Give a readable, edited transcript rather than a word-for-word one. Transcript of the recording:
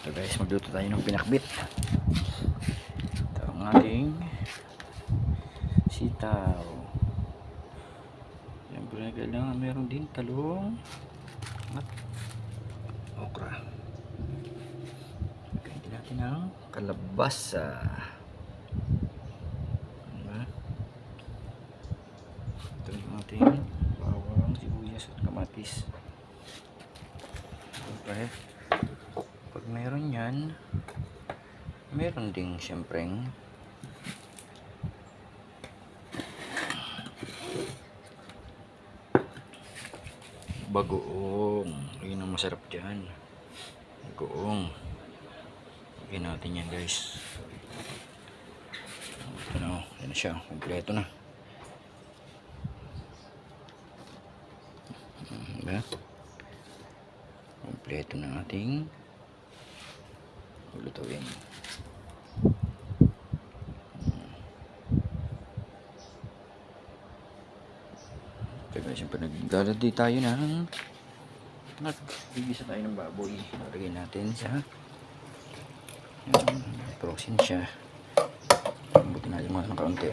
So guys, magluto tayo ng pinakbit. Ito ang ating sitaw. Siyempre kailangan meron din talong at okra. Gagawin natin ng kalabasa. Ito yung ating bawang, sibuyas at kamatis. Siyempre pag meron yan, meron ding siyempreng bagoong. Yun ang masarap dyan, bagoong. Okay natin yan guys. Ito na, yan na siya, kompleto na. Diba? Kompleto na ating lutuin. Kaya siyempre naglalagay tayo ng nagbibisa tayo ng baboy. Lagay natin sa prosin siya. Buti natin mga ng kaunti.